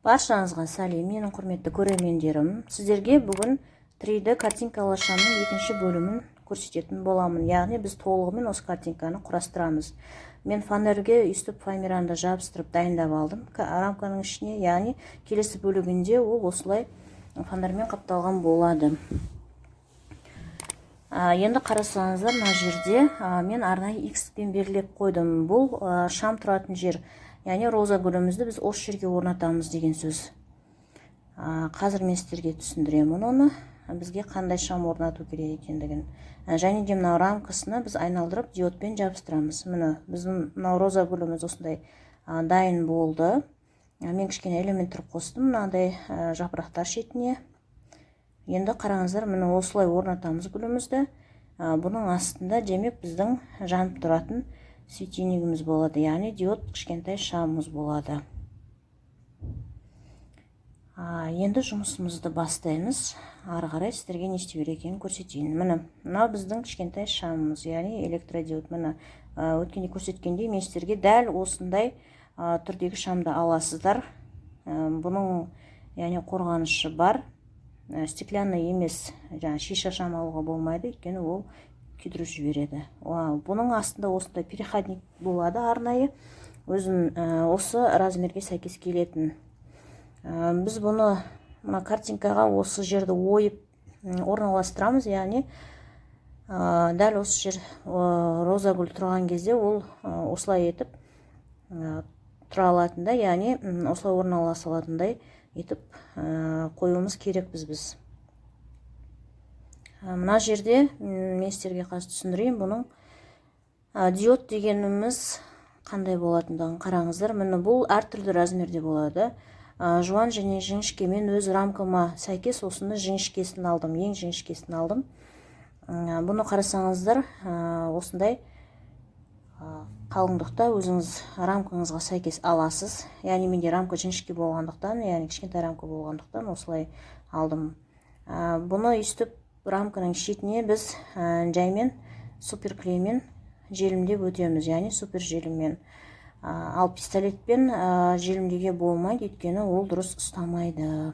Баршаңызға сәлем, менің құрметті көрермендерім. Сіздерге бүгін 3D картинкалы шамның екінші бөлімін көрсететін боламын. Яғни біз толығымен осы картинканы құрастырамыз. Мен фанерге үстіп фоамиранды жабыстырып дайындап алдым рамканың ішіне. Яғни келесі бөлігінде ол осылай фанермен қапталған болады. Енді қарасаңыздар, мына жерде мен арнайы X-пен белгілеп қойдым. Бұл шам тұратын жер. Яғни роза гүлімізді біз осы жерге орнатамыз деген сөз. Қазір мен сіздерге түсіндіремін оны, бізге қандай шам орнату керек екендігін. Және де мынау рамкасына біз айналдырып диодпен жабыстырамыз. Міне біздің мынау роза гүліміз осындай дайын болды. Мен кішкене элементтер қостым мынандай жапырақтар шетіне. Енді қараңыздар, міне осылай орнатамыз гүлімізді. Бұның астында демек біздің жанып тұратын светильнигіміз болады, яғни диод кішкентай шамымыз болады. Енді жұмысымызды бастаймыз. Ары қарай сіздерге не істеу керек екенін көрсетейін. Міне, мынау біздің кішкентай шамымыз, яғни электродиод. Міне, өткенде көрсеткендей мен сіздерге дәл осындай түрдегі шамды аласыздар. Бұның яғни қорғанышы бар. Стеклянный емес, жаңа шиша шам алуға болмайды, өйткені ол күйдіріп жібереді. Бұның астында осындай переходник болады арнайы, өзін осы размерге сәйкес келетін. Біз бұны картинкаға осы жерді ойып орналастырамыз, яғни дәл осы жер роза гүл тұрған кезде ол осылай етіп тұра алатындай, яғни осылай орналаса алатындай етіп қоюымыз керек біз. Мына жерде мен сіздерге қазір түсіндірейін, бұның диод дегеніміз қандай болатындығын қараңыздар. Міне бұл әртүрлі размерде болады. Жуан және жіңішке, мен өз рамкама сәйкес осыны жіңішкесін алдым, ең жіңішкесін алдым. Бұны қарасаңыздар, осындай қалыңдықта өзіңіз рамкаңызға сәйкес аласыз. Яғни менде рамка жіңішке болғандықтан, яғни кішкентай рамка болғандықтан осылай алдым. Бұны үстіп рамканың шетіне біз жаймен суперклеймен желімдеп өтеміз, яғни супер желіммен. Ал пистолетпен желімдеге болмайды, өйткені ол дұрыс ұстамайды.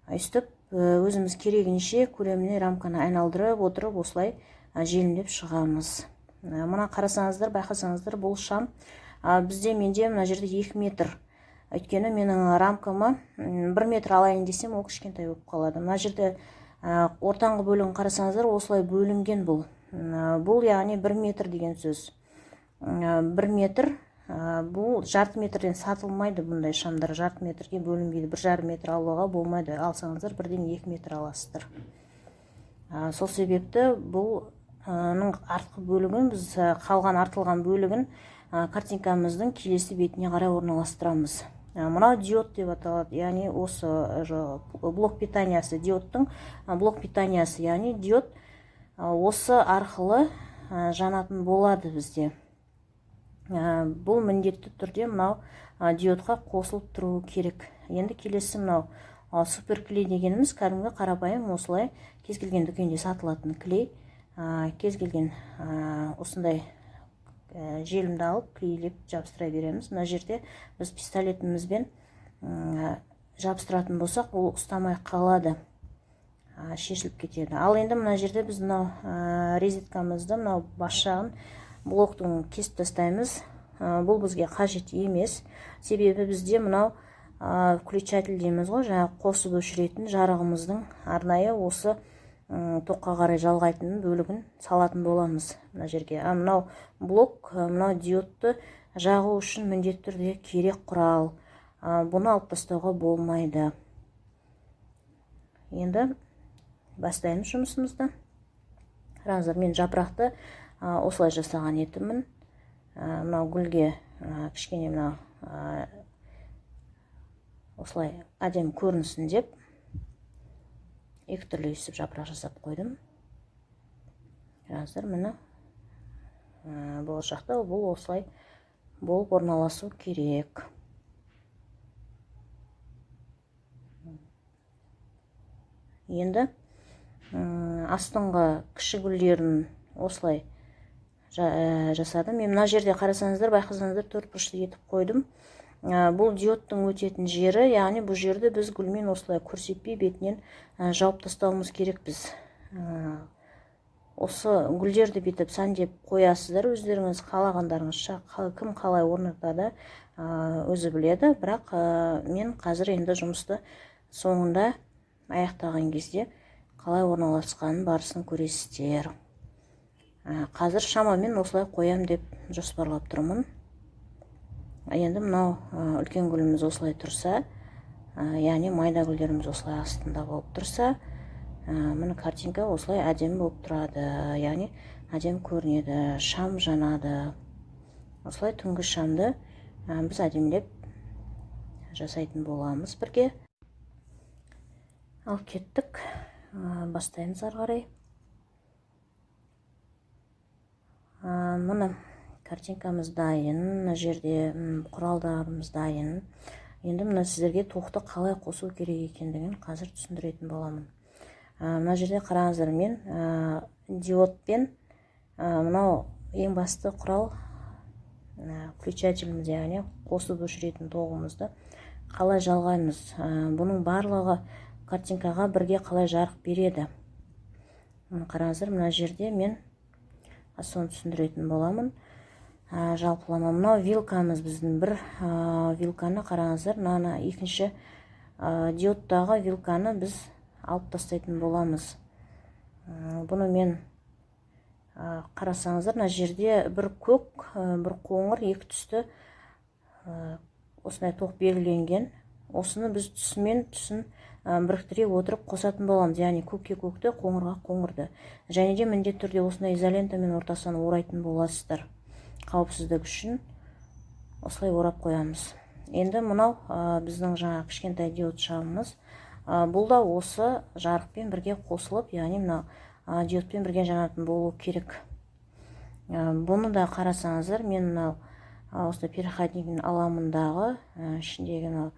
Үстіп өзіміз керегінше көлеміне рамканы айналдырып отырып осылай желімдеп шығамыз. Мына қарасаңыздар, байқасаңыздар, бұл шам бізде менде мына жерде 2 метр. Өйткені менің рамкама 1 метр алайын десем, ол кішкентай болып қалады. Мына жерде ортаңғы бөлігін қарасаңыздар, осылай бөлінген бұл. Бұл яғни 1 метр деген сөз. 1 метр, бұл жарты метрден сатылмайды, бұндай шамдар жарты метрге бөлінбейді. 1,5 метр алуға болмайды. Алсаңыздар, бірден 2 метр аласыздар. Сол себепті бұл артқы бөлігін, біз қалған артылған бөлігін картинкамыздың келесі бетіне қарай орналастырамыз. Мынау диод деп аталады, яғни осы блок питаниясы, диодтың блок питаниясы, яғни диод осы арқылы жанатын болады бізде. Бұл міндетті түрде мынау диодқа қосылып тұру керек. Енді келесі мынау суперклей дегеніміз кәдімгі қарапайым осылай кез келген дүкенде сатылатын клей. Кез келген осындай желімді алып клейлеп жабыстыра береміз. Мына жерде біз пистолетімізбен жабыстыратын болсақ, ол ұстамай қалады, шешіліп кетеді. Ал енді мына жерде біз мынау резеткамызды, мынау бас жағын блоктың кесіп тастаймыз. Бұл бізге қажет емес. Себебі бізде мынау включатель дейміз ғой, жаңа қосып өшіретін жарығымыздың арнайы осы тоққа қарай жалғайтын бөлігін салатын боламыз мына жерге. Мынау блок, мынау диодты жағу үшін міндетті түрде керек құрал. Бұны алып тастауға болмайды. Енді бастаймыз жұмысымызды. Қараңыздар, мен жапырақты осылай жасаған етімін. Мынау гүлге кішкене мынау осылай әдемі көрінсін деп екі түрлі үсіп жапырақ жасап қойдым. Қараңыздар, міне болашақта бұл осылай болып орналасу керек. Енді астыңғы кіші гүлдерін осылай жасадым. Мен мына жерде қарасаңыздар, байқасаңыздар 4 бұрышты етіп қойдым. бұл диодтың өтетін жері, яғни бұл жерді біз гүлмен осылай көрсетпей бетінен жауып тастауымыз керекпіз. Осы гүлдерді бүйтіп сәндеп қоясыздар, өздеріңіз қалағандарыңызша, кім қалай орнатады өзі біледі. Бірақ мен қазір енді жұмысты соңында аяқтаған кезде қалай орналасқанын барысын көресіздер. Қазір шамамен осылай қоям деп жоспарлап тұрмын. Енді мынау үлкен гүліміз осылай тұрса, яғни майда гүлдеріміз осылай астында болып тұрса, міне картинка осылай әдемі болып тұрады, яғни әдемі көрінеді, шам жанады. Осылай түнгі шамды біз әдемілеп жасайтын боламыз бірге. Ал кеттік, бастаймыз ары қарай. Мұны картинкамыз дайын, мына жерде құралдарымыз дайын. Енді мына сіздерге тоқты қалай қосу керек екендігін қазір түсіндіретін боламын. Мына жерде қараңыздар, мен диодпен мынау ең басты құрал включателіміз, яғни қосып өшіретін тоғымызды қалай жалғаймыз. Бұның барлығы картинкаға бірге қалай жарық береді. Қараңыздар, мына жерде мен соны түсіндіретін боламын. Жалпылама мынау вилкамыз біздің, бір вилканы қараңыздар, мына екінші диодтағы вилканы біз алып тастайтын боламыз. Бұны мен қарасаңыздар, мына жерде бір көк, бір қоңыр, екі түсті осындай тоқ белгіленген. Осыны біз түсімен түсін біріктіре отырып қосатын боламыз, яғни көкке көкті, қоңырға қоңырды. Және де міндетті түрде осындай изолентамен ортасынан орайтын боласыздар. Қауіпсіздік үшін осылай орап қоямыз. Енді мынау біздің жаңа кішкентай диод шамымыз. Бұл да осы жарықпен бірге қосылып, яғни мынау диодпен бірге жанатын болу керек. Бұны да қарасаңыздар, мен мынау осы переходниктің аламындағы ішіндегі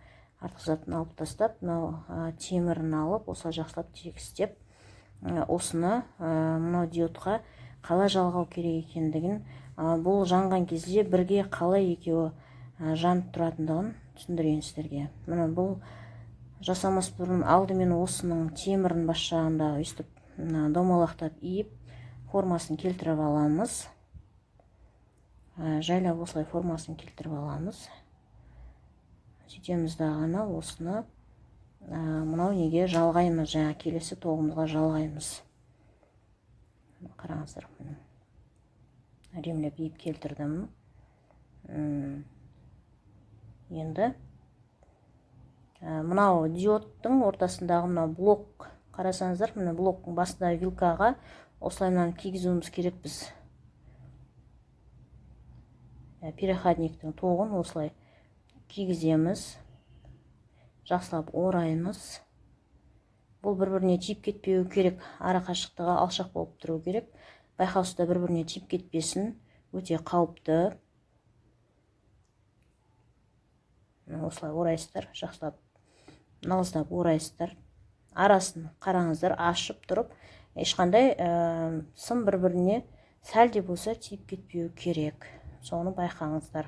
артық затын алып тастап, мынау темірін алып, осылай жақсылап тегістеп, осыны мынау диодқа қалай жалғау керек екендігін, бұл жанған кезде бірге қалай екеуі жанып тұратындығын түсіндірейін сіздерге. Мына бұл жасамас бұрын алдымен осының темірін бас жағында өстіп домалақтап иіп формасын келтіріп аламыз. Жайлап осылай формасын келтіріп аламыз. Сөйтеміз дағана осыны мынау неге жалғаймыз, жаңа келесі тоғымызға жалғаймыз. Қараңыздар, ремлеп иіп келтірдім. Енді мынау диодтың ортасындағы мынау блок, қарасаңыздар, мына блоктың басындағы вилкаға осылай мынаны кигізуіміз керек біз. Переходниктің тоғын осылай кигіземіз, жақсылап ораймыз. Бұл бір-біріне тиіп кетпеу керек, ара қашықтығы алшақ болып тұру керек. Байқаусызда бір-біріне тиіп кетпесін, өте қауіпті. Осылай орайсыздар, жақсылап нығыздап орайсыздар. Арасын қараңыздар, ашып тұрып, ешқандай сым бір-біріне сәл де болса тиіп кетпеу керек. Соны байқаңыздар.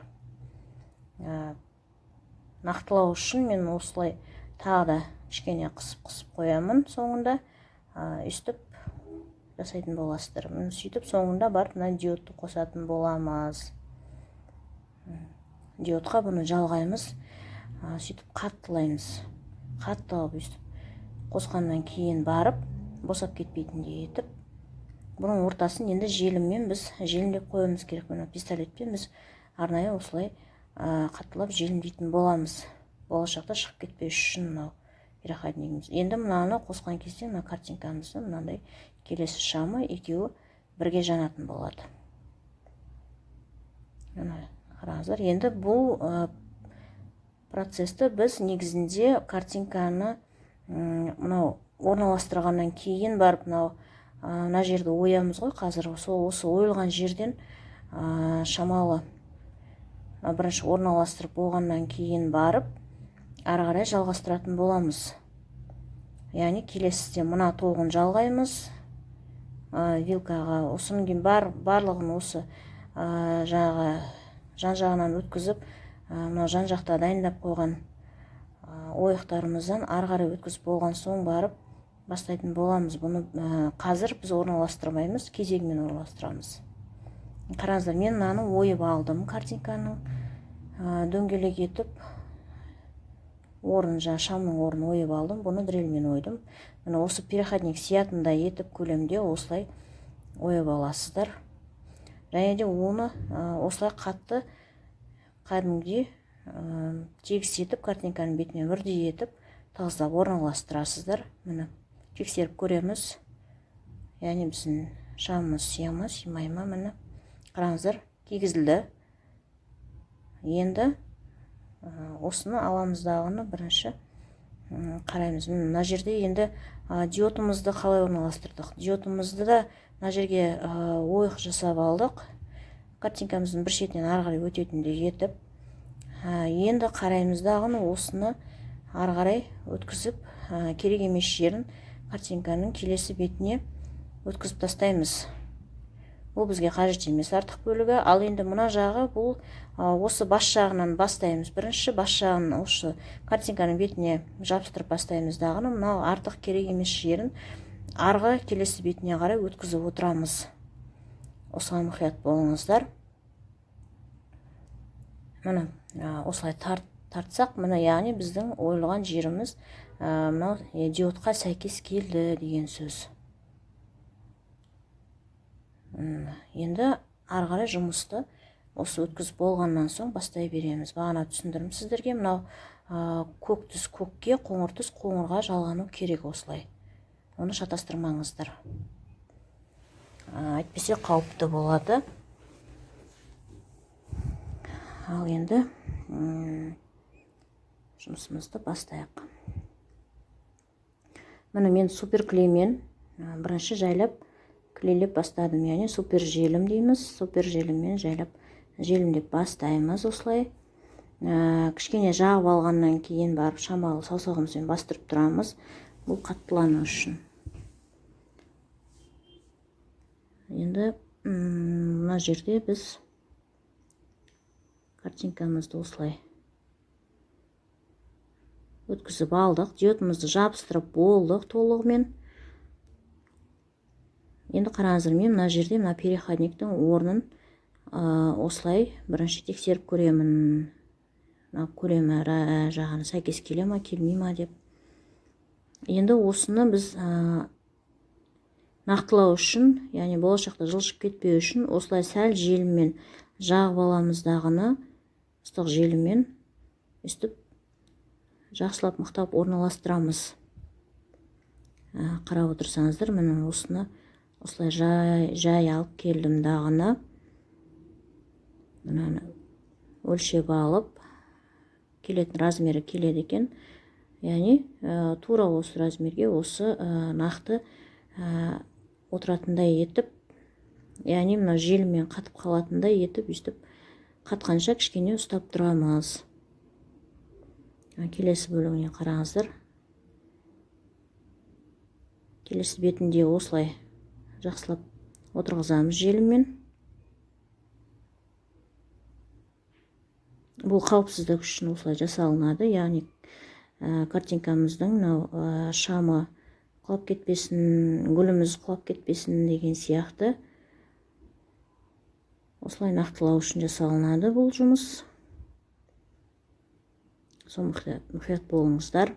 Нақтылау үшін мен осылай тағы да кішкене қысып қоямын. Соңында үстіп жасайтын боласыздар. Сөйтіп соңында барып мына диодты қосатын боламыз. Диодқа бұны жалғаймыз. Сөйтіп қаттылаймыз. Қаттылап өстіп қосқаннан кейін барып босап кетпейтіндей етіп, бұның ортасын енді желіммен біз желімдеп қоямыз керек. Мына пистолетпен біз арнайы осылай қаттылап желімдейтін боламыз. Болашақта шығып кетпес үшін мынау переходнигіміз. Енді мынаны қосқан кезде мына картинкамызды мынандай келесі шамы екеуі бірге жанатын болады. Қараңыздар, енді бұл процесті біз негізінде картинканы мынау орналастырғаннан кейін барып мына жерді оямыз ғой. Қазір осы ойылған жерден шамалы бірінші орналастырып болғаннан кейін барып ары қарай жалғастыратын боламыз. Яғни келесіде мына тоғын жалғаймыз вилкаға. Осының кейін барлығын осы жан жағынан өткізіп мына жан жақта дайындап қойған ойықтарымыздан ары қарай өткізіп болған соң барып бастайтын боламыз. Бұны қазір біз орналастырмаймыз, кезегімен орналастырамыз. Қараңыздар, мен мынаны ойып алдым, картинканың дөңгелек етіп орын, шамның орнын ойып алдым. Бұны дрельмен ойдым. Мына осы переходник сиятындай етіп көлемде осылай ойып аласыздар. Және де оны осылай қатты кәдімгідей тегіс етіп, картинканың бетіне бірдей етіп тығыздап орналастырасыздар. Міне тексеріп көреміз. Яғни біздің шамымыз сия ма, симай ма? Міне қараңыздар, кигізілді. Енді осыны аламыздағыны бірінші қараймыз. Мына жерде енді диодымызды қалай орналастырдық? Диодымызды да мына жерге ойық жасап алдық. Картинкамыздың бір шетінен ары қарай өтетіндей етіп. Енді қараймыздағыны осыны ары қарай өткізіп, керек емес жерін картинканың келесі бетіне өткізіп тастаймыз. Бұл бізге қажет емес артық бөлігі. Ал енді мына жағы, бұл осы бас жағынан бастаймыз. Бірінші бас жағын осы картинканың бетіне жабыстырып бастаймыз дағыны. Мынау артық керек емес жерін арғы келесі бетіне қарай өткізіп отырамыз. Осыған мұқият болыңыздар. Міне осылай тартсақ, міне яғни біздің ойылған жеріміз мынау диодқа сәйкес келді деген сөз. Енді ары қарай жұмысты осы өткізіп болғаннан соң бастай береміз. Бағана түсіндірдім сіздерге. Мынау көк түс көкке, қоңыр түс қоңырға жалғану керек осылай. Оны шатастырмаңыздар. Әйтпесе қауіпті болады. Ал енді жұмысымызды бастайық. Міне мен супер клеймен бірінші жайлап клейлеп бастадым. Яғни супер желім дейміз. Супер желіммен жайлап желімдеп бастаймыз осылай. Кішкене жағып алғаннан кейін барып шамалы саусағымызбен бастырып тұрамыз. Бұл қаттылану үшін. Енді мына жерде біз картинкамызды осылай өткізіп алдық. Диодымызды жабыстырып болдық толығымен. Енді қараңыздар, мен мына жерде мына переходниктің орнын осылай бірінші тексеріп көремін. Көлемі жағаны сәйкес келе ма, келмей ма деп. Енді осыны біз нақтылау үшін, яғни болашақта жылжып кетпеу үшін осылай сәл желіммен жағып аламыздағыны, ыстық желіммен өстіп жақсылап мықтап орналастырамыз. Қарап отырсаңыздар, міне осыны осылай жай алып келдім дағыны. Өлшеп алып, келетін размері келеді екен. Яғни тура осы размерге осы нақты отыратындай етіп, яғни мына желіммен қатып қалатындай етіп, өстіп қатқанша кішкене ұстап тұрамыз. Келесі бөлігіне қараңыздар. Келесі бетінде осылай жақсылап отырғызамыз желіммен. Бұл қауіпсіздік үшін осылай жасалынады. Яғни картинкамыздың шамы құлап кетпесін, гүліміз құлап кетпесін деген сияқты. Осылай нақтылау үшін жасалынады бұл жұмыс. Сол мұқият болыңыздар.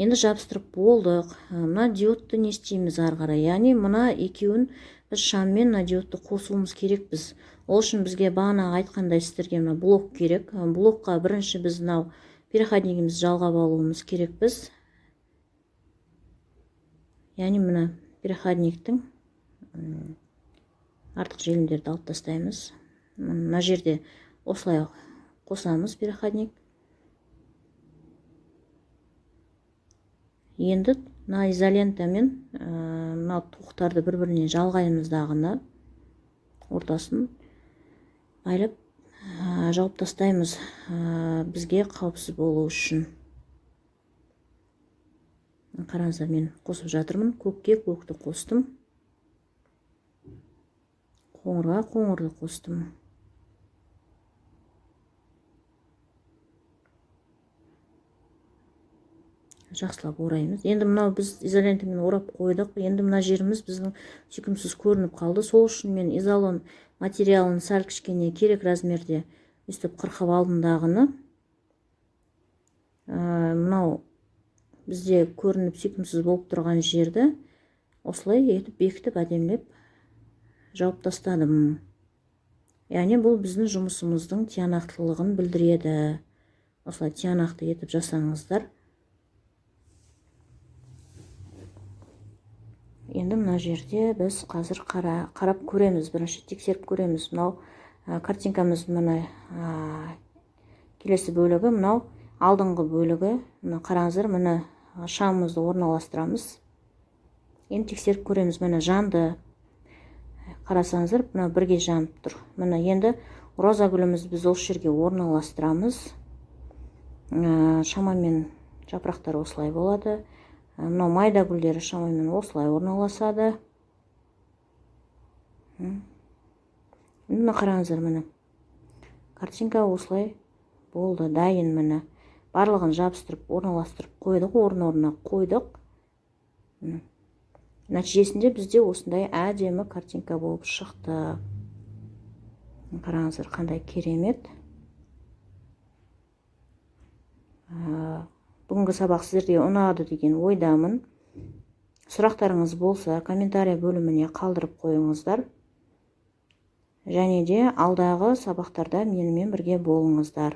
Енді жабыстырып болдық. Мына диодты не істейміз ары қарай? Яғни мына екеуін біз шаммен мына диодты қосуымыз керекпіз. Ол үшін бізге бағана айтқандай сіздерге мына блок керек. Блокқа бірінші біз мынау переходнигімізді жалғап алуымыз керекпіз. Яғни мына переходниктің артық желімдерді алып тастаймыз. Мына жерде осылай қосамыз переходник. Енді мына изолентамен мына тоқтарды бір-бірінен жалғаймыздағыны ортасын байлап жауып тастаймыз, бізге қауіпсіз болу үшін. қараңыздар, мен қосып жатырмын. Көкке көкті қостым, қоңырға қоңырды қостым. Жақсылап ораймыз. Енді мынау біз изолентамен орап қойдық. Енді мына жеріміз біздің сүйкімсіз көрініп қалды. Сол үшін мен изолон материалын сәл кішкене керек размерде өстіп қырқып алдым дағыны. Мынау бізде көрініп сүйкімсіз болып тұрған жерді осылай етіп бекітіп әдемілеп жауып тастадым. Яғни бұл біздің жұмысымыздың тиянақтылығын білдіреді. Осылай тиянақты етіп жасаңыздар. Енді мына жерде біз қазір қарап көреміз, бірінші тексеріп көреміз. Мынау картинкамыз мына келесі бөлігі, мынау алдыңғы бөлігі. Мына қараңыздар, мына шамымызды орналастырамыз. Енді тексеріп көреміз. Мына жанды қарасаңыздар, мына бірге жанып тұр. Мына енді роза гүлімізді біз осы жерге орналастырамыз. Шамамен жапырақтар осылай болады. Мынау майда гүлдері шамамен осылай орналасады. Мына қараңыздар, міне картинка осылай болды, дайын. Міне барлығын жабыстырып орналастырып қойдық, орын-орнына қойдық. Нәтижесінде бізде осындай әдемі картинка болып шықты. Қараңыздар, қандай керемет. Бүгінгі сабақ сіздерге ұнады деген ойдамын. Сұрақтарыңыз болса, комментарий бөліміне қалдырып қойыңыздар. Және де алдағы сабақтарда менімен бірге болыңыздар.